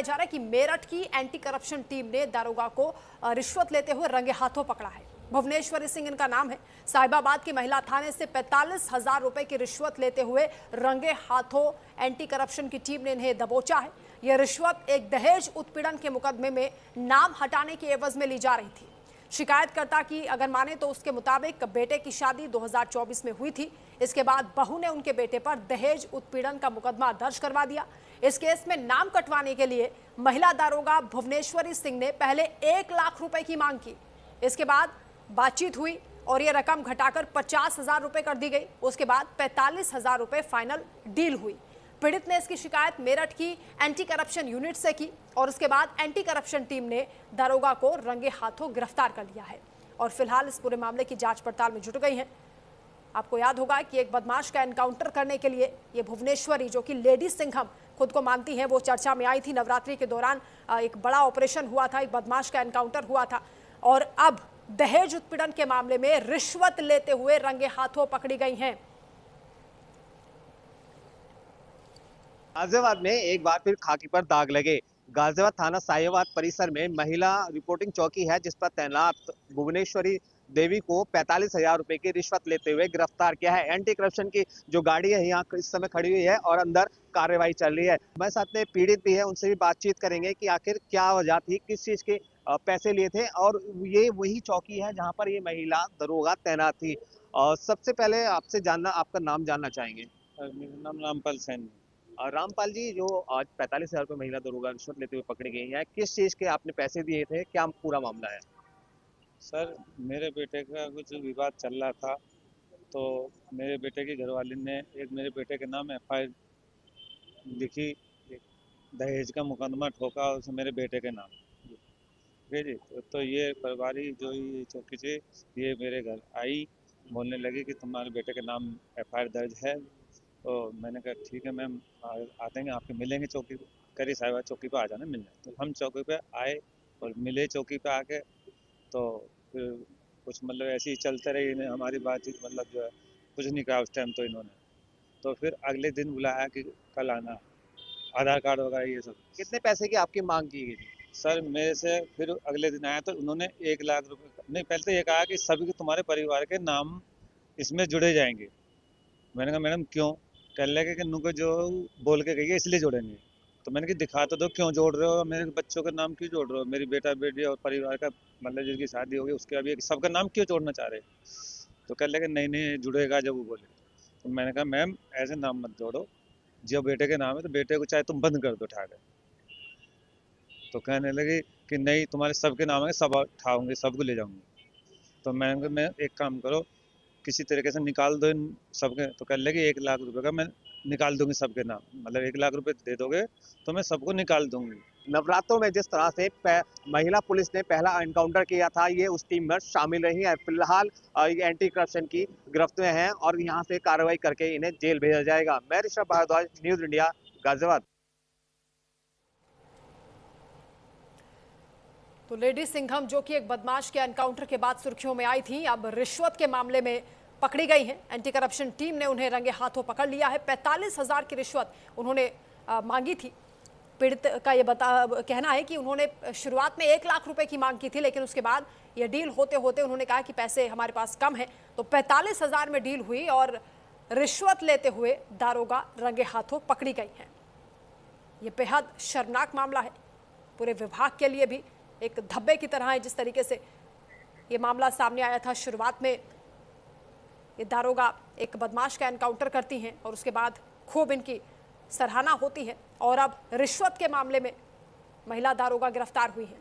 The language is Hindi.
जा रहा है कि मेरठ की एंटी करप्शन टीम ने दारोगा को रिश्वत लेते हुए रंगे हाथों पकड़ा है। भुवनेश्वरी सिंह इनका नाम है। साहिबाबाद की महिला थाने से 45,000 रुपए की रिश्वत लेते हुए रंगे हाथों एंटी करप्शन की टीम ने इन्हें दबोचा है। यह रिश्वत एक दहेज उत्पीड़न के मुकदमे में नाम हटाने के एवज में ली जा रही थी। शिकायतकर्ता की अगर माने तो उसके मुताबिक बेटे की शादी 2024 में हुई थी। इसके बाद बहू ने उनके बेटे पर दहेज उत्पीड़न का मुकदमा दर्ज करवा दिया। इस केस में नाम कटवाने के लिए महिला दारोगा भुवनेश्वरी सिंह ने पहले 1 लाख रुपए की मांग की। इसके बाद बातचीत हुई और यह रकम घटाकर 50,000 रुपए कर दी गई। उसके बाद 45,000 रुपए फाइनल डील हुई। पीड़ित ने इसकी शिकायत मेरठ की एंटी करप्शन यूनिट से की और उसके बाद एंटी करप्शन टीम ने दारोगा को रंगे हाथों गिरफ्तार कर लिया है और फिलहाल इस पूरे मामले की जांच पड़ताल में जुट गई है। आपको याद होगा कि एक बदमाश का एनकाउंटर करने के लिए ये भुवनेश्वरी, जो कि लेडी सिंघम खुद को मानती हैं, वो चर्चा में आई थी। नवरात्रि के दौरान एक बड़ा ऑपरेशन हुआ था, एक बदमाश का एनकाउंटर हुआ था और अब दहेज उत्पीड़न के मामले में रिश्वत लेते हुए रंगे हाथों पकड़ी गई हैं। गाजियाबाद में एक बार फिर खाकी पर दाग लगे। गाजियाबाद थाना साहिबाबाद परिसर में महिला रिपोर्टिंग चौकी है, जिस पर तैनात भुवनेश्वरी देवी को 45,000 रुपए की रिश्वत लेते हुए गिरफ्तार किया है। एंटी करप्शन की जो गाड़ी है यहाँ इस समय खड़ी हुई है और अंदर कार्रवाई चल रही है। हमारे साथ में पीड़ित भी है, उनसे भी बातचीत करेंगे कि आखिर क्या वजह थी, किस चीज के पैसे लिए थे और ये वही चौकी है जहाँ पर ये महिला दरोगा तैनात थी। और सबसे पहले आपसे आपका नाम जानना चाहेंगे। मेरा नाम रामपाल सैन है। रामपाल जी, जो आज 45,000 रुपए महिला दरोगा रिश्वत लेते हुए पकड़ी गई है, किस चीज के आपने पैसे दिए थे, क्या पूरा मामला है? सर, मेरे बेटे का कुछ विवाद चल रहा था, तो मेरे बेटे की घरवाली ने एक मेरे बेटे के नाम एफआईआर लिखी, दहेज का मुकदमा ठोका उसने मेरे बेटे के नाम। ठीक है जी। तो ये परिवारी जो ये चौकी से ये मेरे घर आई, बोलने लगी कि तुम्हारे बेटे के नाम एफआईआर दर्ज है। तो मैंने कहा ठीक है मैम, आते हैं आपके मिलेंगे चौकी पे। करी साहिबा चौकी पे आ जाना मिलने। तो हम चौकी पे आए और मिले चौकी पे आके। तो फिर कुछ मतलब ऐसे ही चलते रही इन्हें हमारी बातचीत, मतलब जो है कुछ नहीं कहा उस टाइम तो इन्होंने। तो फिर अगले दिन बुलाया कि कल आना, आधार कार्ड वगैरह ये सब। कितने पैसे की आपकी मांग की गई थी? सर मेरे से फिर अगले दिन आया तो उन्होंने 1 लाख रुपए नहीं, पहले तो ये कहा कि सभी के तुम्हारे परिवार के नाम इसमें जुड़े जाएंगे। मैंने कहा मैडम क्यों? कहने लगे कि नुको जो बोल के गई है इसलिए जोड़ेंगे। तो मैंने कहा दिखा तो दो क्यों जोड़ रहे हो, मेरे बच्चों का नाम क्यों जोड़ रहे हो, मेरी बेटा बेटी और परिवार का मतलब जिसकी शादी होगी उसके अभी सबका नाम क्यों जोड़ना चाह रहे हैं? तो कहने लगे नहीं नहीं जुड़ेगा जब वो बोले। तो मैंने कहा मैम ऐसे नाम मत जोड़ो, जो बेटे के नाम है तो बेटे को चाहे तुम बंद कर दो उठा के। तो कहने लगे कि नहीं तुम्हारे सबके नाम है, सब उठाऊंगे, सबको ले जाऊंगी। तो मैंने कहा मैं एक काम करो, किसी तरीके से निकाल दो इन सबके। तो कहने लगे 1 लाख रुपए का मैं निकाल दूंगी सबके नाम, मतलब 1 लाख रुपए दे दोगे तो मैं सबको निकाल दूंगी। नवरात्रों में जिस तरह से महिला पुलिस ने पहला एनकाउंटर किया था, ये उस टीम में शामिल रही है। फिलहाल ये एंटी करप्शन की गिरफ्त में है और यहाँ से कार्रवाई करके इन्हें जेल भेजा जाएगा। मैं ऋषभ भारद्वाज, न्यूज इंडिया, गाजियाबाद। तो लेडी सिंघम, जो कि एक बदमाश के एनकाउंटर के बाद सुर्खियों में आई थी, अब रिश्वत के मामले में पकड़ी गई हैं। एंटी करप्शन टीम ने उन्हें रंगे हाथों पकड़ लिया है। 45,000 की रिश्वत उन्होंने मांगी थी। पीड़ित का ये कहना है कि उन्होंने शुरुआत में 1 लाख रुपए की मांग की थी, लेकिन उसके बाद ये डील होते होते उन्होंने कहा कि पैसे हमारे पास कम है, तो 45,000 में डील हुई और रिश्वत लेते हुए दारोगा रंगे हाथों पकड़ी गई हैं। ये बेहद शर्मनाक मामला है, पूरे विभाग के लिए भी एक धब्बे की तरह है। जिस तरीके से ये मामला सामने आया था, शुरुआत में ये दारोगा एक बदमाश का एनकाउंटर करती हैं और उसके बाद खूब इनकी सराहना होती है और अब रिश्वत के मामले में महिला दारोगा गिरफ्तार हुई है।